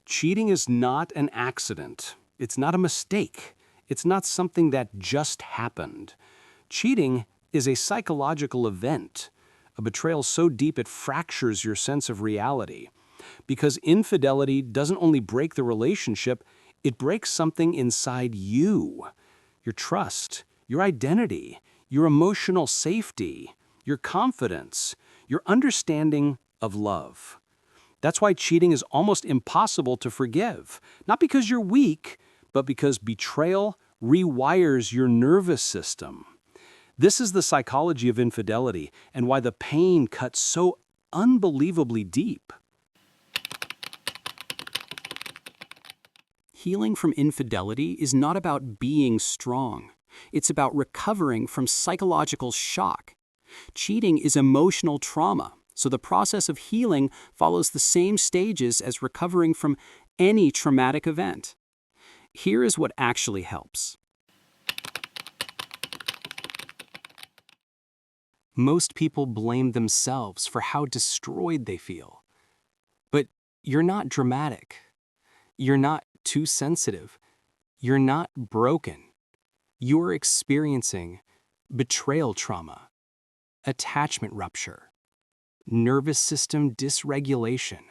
Cheating is not an accident. It's not a mistake. It's not something that just happened. Cheating is a psychological event, a betrayal so deep it fractures your sense of reality. Because infidelity doesn't only break the relationship, it breaks something inside you. Your trust, your identity, your emotional safety, your confidence, your understanding of love. That's why cheating is almost impossible to forgive. Not because you're weak, but because betrayal rewires your nervous system. This is the psychology of infidelity and why the pain cuts so unbelievably deep. Healing from infidelity is not about being strong. It's about recovering from psychological shock. Cheating is emotional trauma, so the process of healing follows the same stages as recovering from any traumatic event. Here is what actually helps. Most people blame themselves for how destroyed they feel. But you're not dramatic. You're not too sensitive. You're not broken. You're experiencing betrayal trauma, attachment rupture, nervous system dysregulation,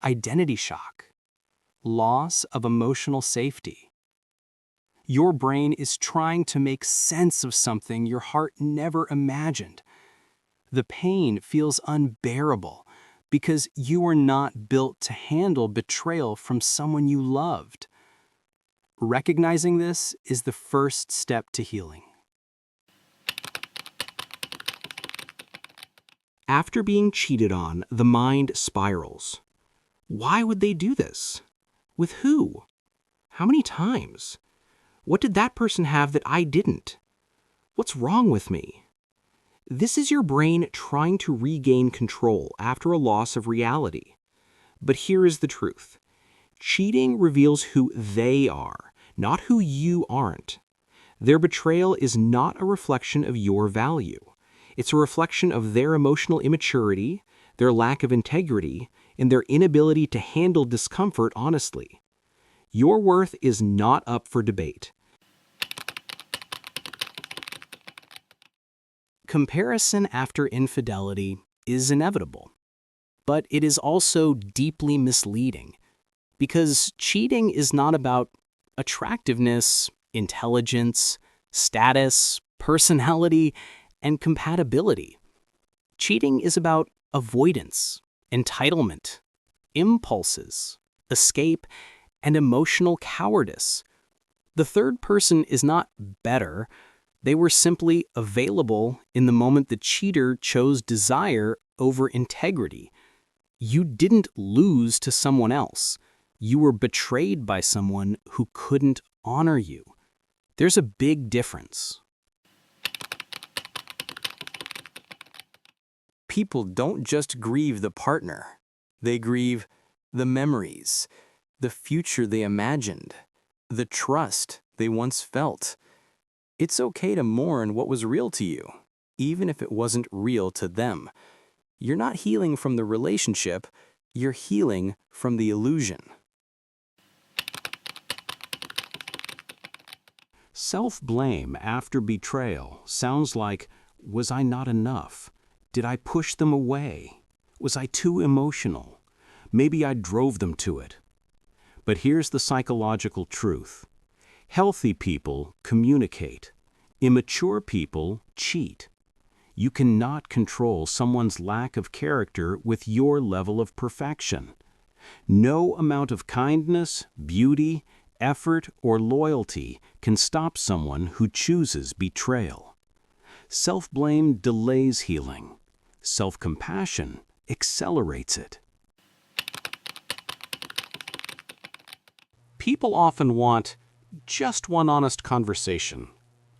identity shock, loss of emotional safety. Your brain is trying to make sense of something your heart never imagined. The pain feels unbearable because you are not built to handle betrayal from someone you loved. Recognizing this is the first step to healing. After being cheated on, the mind spirals. Why would they do this? With who? How many times? What did that person have that I didn't? What's wrong with me? This is your brain trying to regain control after a loss of reality. But here is the truth. Cheating reveals who they are, not who you aren't. Their betrayal is not a reflection of your value. It's a reflection of their emotional immaturity, their lack of integrity, and their inability to handle discomfort honestly. Your worth is not up for debate. Comparison after infidelity is inevitable, but it is also deeply misleading because cheating is not about attractiveness, intelligence, status, personality, and compatibility. Cheating is about avoidance, entitlement, impulses, escape, and emotional cowardice. The third person is not better. They were simply available in the moment the cheater chose desire over integrity. You didn't lose to someone else. You were betrayed by someone who couldn't honor you. There's a big difference. People don't just grieve the partner. They grieve the memories, the future they imagined, the trust they once felt. It's okay to mourn what was real to you, even if it wasn't real to them. You're not healing from the relationship, you're healing from the illusion. Self-blame after betrayal sounds like, was I not enough? Did I push them away? Was I too emotional? Maybe I drove them to it. But here's the psychological truth. Healthy people communicate. Immature people cheat. You cannot control someone's lack of character with your level of perfection. No amount of kindness, beauty, effort, or loyalty can stop someone who chooses betrayal. Self-blame delays healing. Self-compassion accelerates it. People often want just one honest conversation.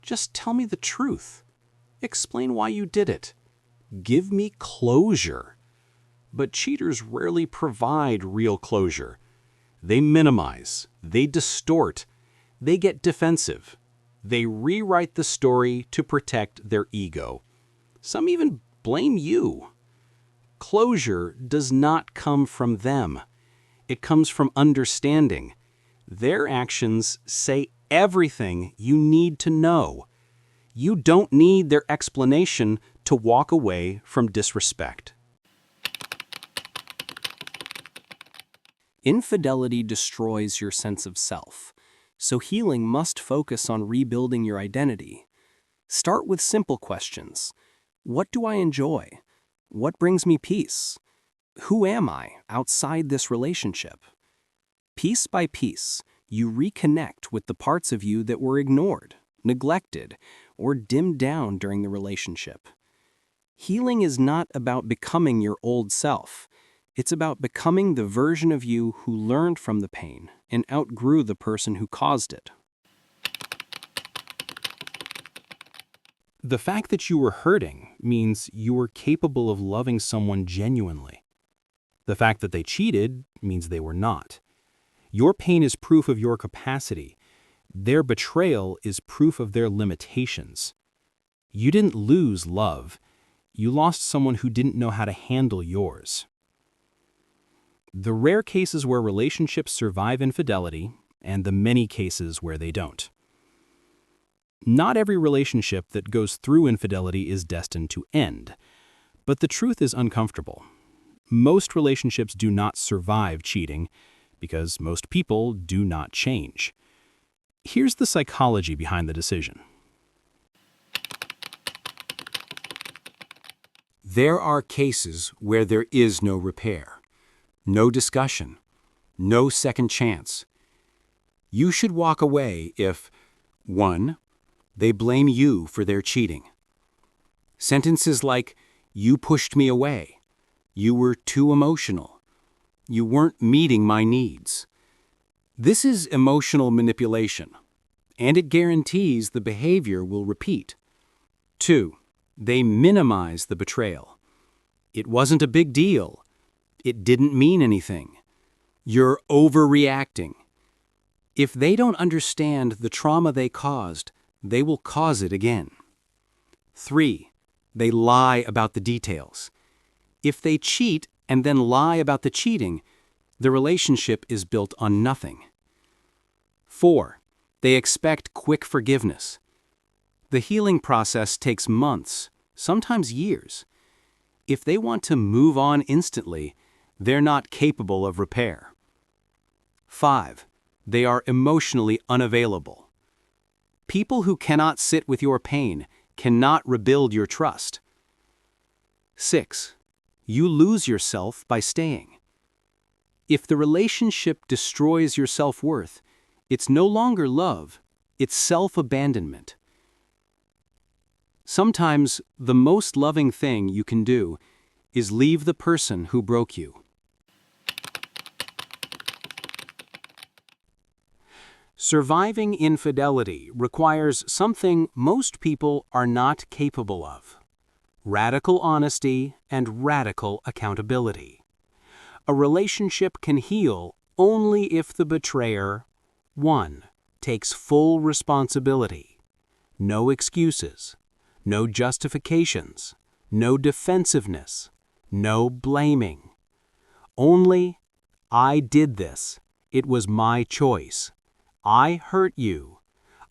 Just tell me the truth. Explain why you did it. Give me closure. But cheaters rarely provide real closure. They minimize, they distort, they get defensive. They rewrite the story to protect their ego. Some even blame you. Closure does not come from them. It comes from understanding. Their actions say everything you need to know. You don't need their explanation to walk away from disrespect. Infidelity destroys your sense of self, so healing must focus on rebuilding your identity. Start with simple questions. What do I enjoy? What brings me peace? Who am I outside this relationship? Piece by piece, you reconnect with the parts of you that were ignored, neglected, or dimmed down during the relationship. Healing is not about becoming your old self. It's about becoming the version of you who learned from the pain and outgrew the person who caused it. The fact that you were hurting means you were capable of loving someone genuinely. The fact that they cheated means they were not. Your pain is proof of your capacity. Their betrayal is proof of their limitations. You didn't lose love. You lost someone who didn't know how to handle yours. The rare cases where relationships survive infidelity, and the many cases where they don't. Not every relationship that goes through infidelity is destined to end, but the truth is uncomfortable. Most relationships do not survive cheating because most people do not change. Here's the psychology behind the decision. There are cases where there is no repair, no discussion, no second chance. You should walk away if 1. They blame you for their cheating. Sentences like, "You pushed me away," "You were too emotional," "You weren't meeting my needs." This is emotional manipulation, and it guarantees the behavior will repeat. 2. They minimize the betrayal. "It wasn't a big deal. It didn't mean anything. You're overreacting." If they don't understand the trauma they caused, they will cause it again. 3. They lie about the details. If they cheat and then lie about the cheating, the relationship is built on nothing. 4. They expect quick forgiveness. The healing process takes months, sometimes years. If they want to move on instantly, they're not capable of repair. 5. They are emotionally unavailable. People who cannot sit with your pain cannot rebuild your trust. 6. You lose yourself by staying. If the relationship destroys your self-worth, it's no longer love, it's self-abandonment. Sometimes the most loving thing you can do is leave the person who broke you. Surviving infidelity requires something most people are not capable of: radical honesty and radical accountability. A relationship can heal only if the betrayer 1. Takes full responsibility. No excuses, no justifications, no defensiveness, no blaming. Only, "I did this. It was my choice. I hurt you.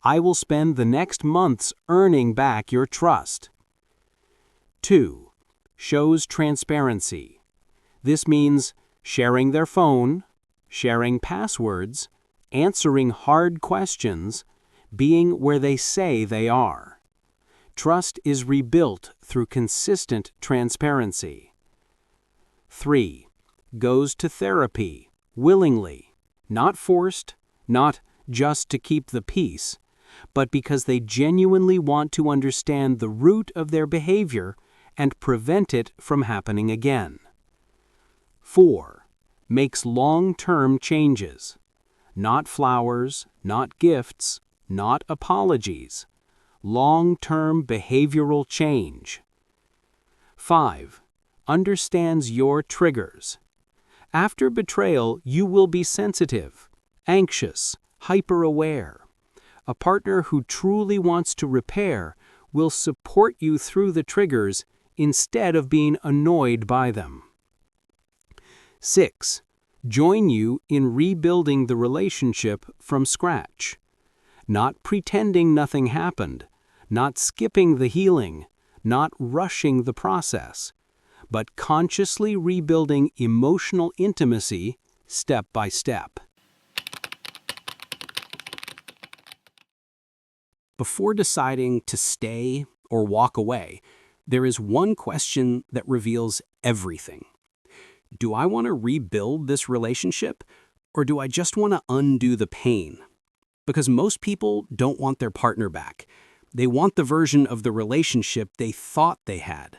I will spend the next months earning back your trust." 2. Shows transparency. This means sharing their phone, sharing passwords, answering hard questions, being where they say they are. Trust is rebuilt through consistent transparency. 3. Goes to therapy, willingly, not forced, not just to keep the peace, but because they genuinely want to understand the root of their behavior and prevent it from happening again. 4. Makes long-term changes. Not flowers, not gifts, not apologies. Long-term behavioral change. 5. Understands your triggers. After betrayal, you will be sensitive, anxious, hyper-aware. A partner who truly wants to repair will support you through the triggers instead of being annoyed by them. 6. Join you in rebuilding the relationship from scratch. Not pretending nothing happened, not skipping the healing, not rushing the process, but consciously rebuilding emotional intimacy step by step. Before deciding to stay or walk away, there is one question that reveals everything. Do I want to rebuild this relationship, or do I just want to undo the pain? Because most people don't want their partner back. They want the version of the relationship they thought they had,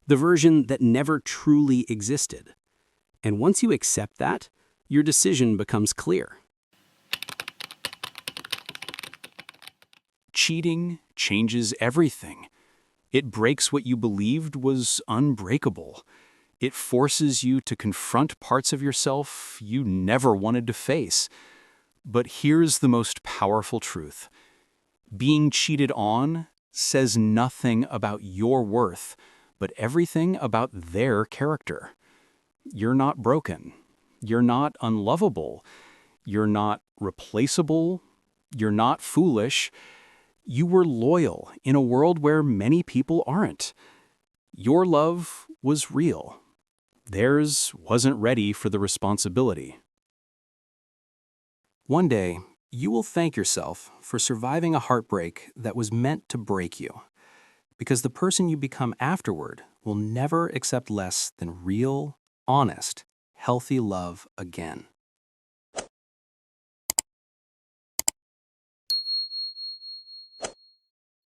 the version that never truly existed. And once you accept that, your decision becomes clear. Cheating changes everything. It breaks what you believed was unbreakable. It forces you to confront parts of yourself you never wanted to face. But here's the most powerful truth. Being cheated on says nothing about your worth, but everything about their character. You're not broken. You're not unlovable. You're not replaceable. You're not foolish. You were loyal in a world where many people aren't. Your love was real. Theirs wasn't ready for the responsibility. One day, you will thank yourself for surviving a heartbreak that was meant to break you, because the person you become afterward will never accept less than real, honest, healthy love again.